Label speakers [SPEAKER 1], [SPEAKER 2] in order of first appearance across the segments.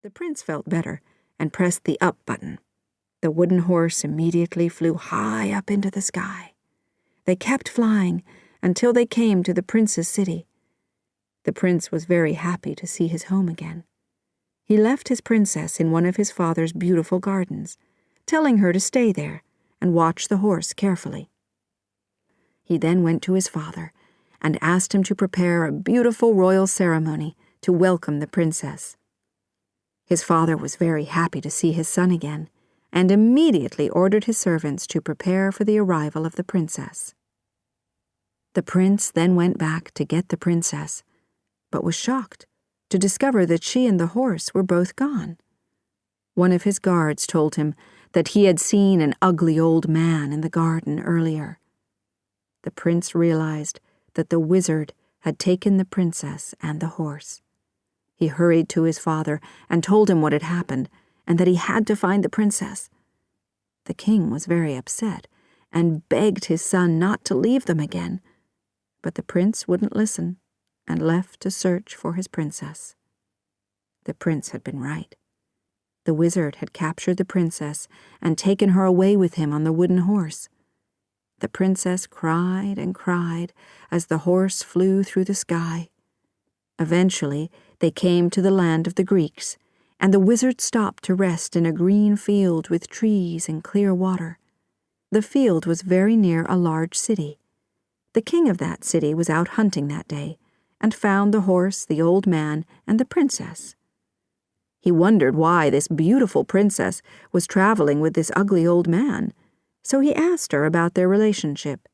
[SPEAKER 1] The prince felt better and pressed the up button. The wooden horse immediately flew high up into the sky. They kept flying until they came to the prince's city. The prince was very happy to see his home again. He left his princess in one of his father's beautiful gardens, telling her to stay there and watch the horse carefully. He then went to his father and asked him to prepare a beautiful royal ceremony to welcome the princess. His father was very happy to see his son again, and immediately ordered his servants to prepare for the arrival of the princess. The prince then went back to get the princess, but was shocked to discover that she and the horse were both gone. One of his guards told him that he had seen an ugly old man in the garden earlier. The prince realized that the wizard had taken the princess and the horse. He hurried to his father and told him what had happened, and that he had to find the princess. The king was very upset and begged his son not to leave them again, but the prince wouldn't listen and left to search for his princess. The prince had been right. The wizard had captured the princess and taken her away with him on the wooden horse. The princess cried and cried as the horse flew through the sky. Eventually, they came to the land of the Greeks, and the wizard stopped to rest in a green field with trees and clear water. The field was very near a large city. The king of that city was out hunting that day, and found the horse, the old man, and the princess. He wondered why this beautiful princess was traveling with this ugly old man, so he asked her about their relationship.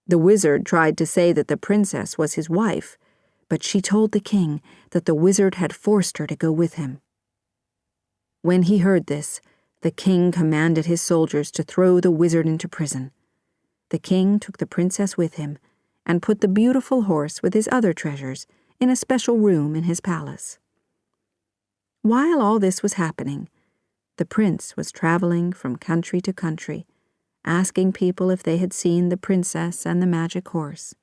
[SPEAKER 1] The wizard tried to say that the princess was his wife, but she told the king that the wizard had forced her to go with him. When he heard this, the king commanded his soldiers to throw the wizard into prison. The king took the princess with him and put the beautiful horse with his other treasures in a special room in his palace. While all this was happening, the prince was traveling from country to country, asking people if they had seen the princess and the magic horse.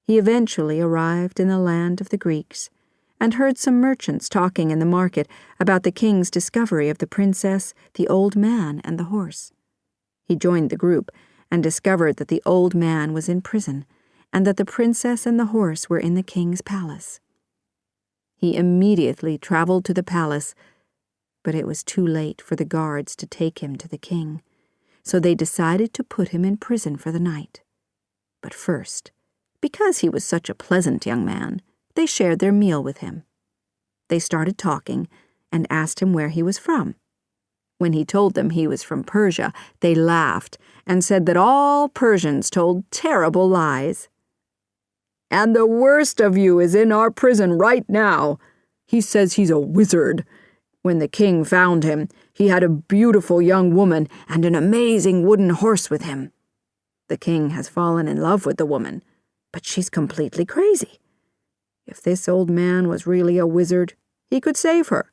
[SPEAKER 1] He eventually arrived in the land of the Greeks and heard some merchants talking in the market about the king's discovery of the princess, the old man, and the horse. He joined the group and discovered that the old man was in prison and that the princess and the horse were in the king's palace. He immediately traveled to the palace, but it was too late for the guards to take him to the king, so they decided to put him in prison for the night. But first, because he was such a pleasant young man, they shared their meal with him. They started talking and asked him where he was from. When he told them he was from Persia, they laughed and said that all Persians told terrible lies. "And the worst of you is in our prison right now. He says he's a wizard. When the king found him, he had a beautiful young woman and an amazing wooden horse with him. The king has fallen in love with the woman, but she's completely crazy. If this old man was really a wizard, he could save her.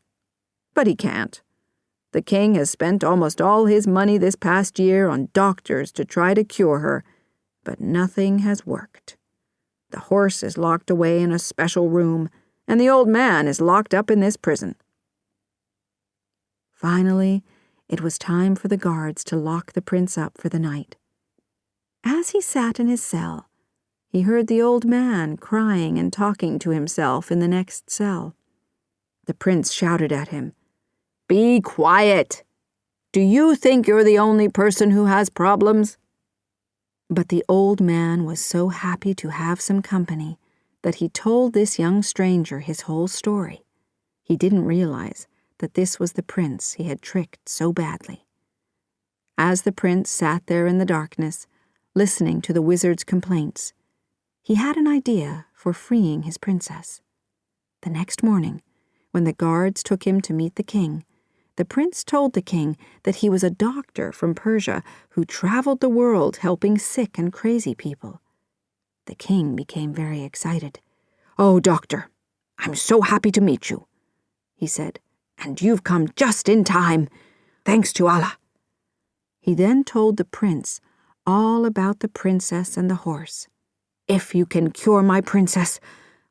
[SPEAKER 1] But he can't. The king has spent almost all his money this past year on doctors to try to cure her, but nothing has worked. The horse is locked away in a special room, and the old man is locked up in this prison." Finally, it was time for the guards to lock the prince up for the night. As he sat in his cell, he heard the old man crying and talking to himself in the next cell. The prince shouted at him, "Be quiet! Do you think you're the only person who has problems?" But the old man was so happy to have some company that he told this young stranger his whole story. He didn't realize that this was the prince he had tricked so badly. As the prince sat there in the darkness, listening to the wizard's complaints, he had an idea for freeing his princess. The next morning, when the guards took him to meet the king, the prince told the king that he was a doctor from Persia who traveled the world helping sick and crazy people. The king became very excited. "Oh, doctor, I'm so happy to meet you," he said, "and you've come just in time. Thanks to Allah." He then told the prince all about the princess and the horse. "If you can cure my princess,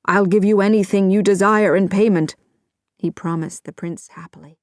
[SPEAKER 1] I'll give you anything you desire in payment," he promised the prince happily.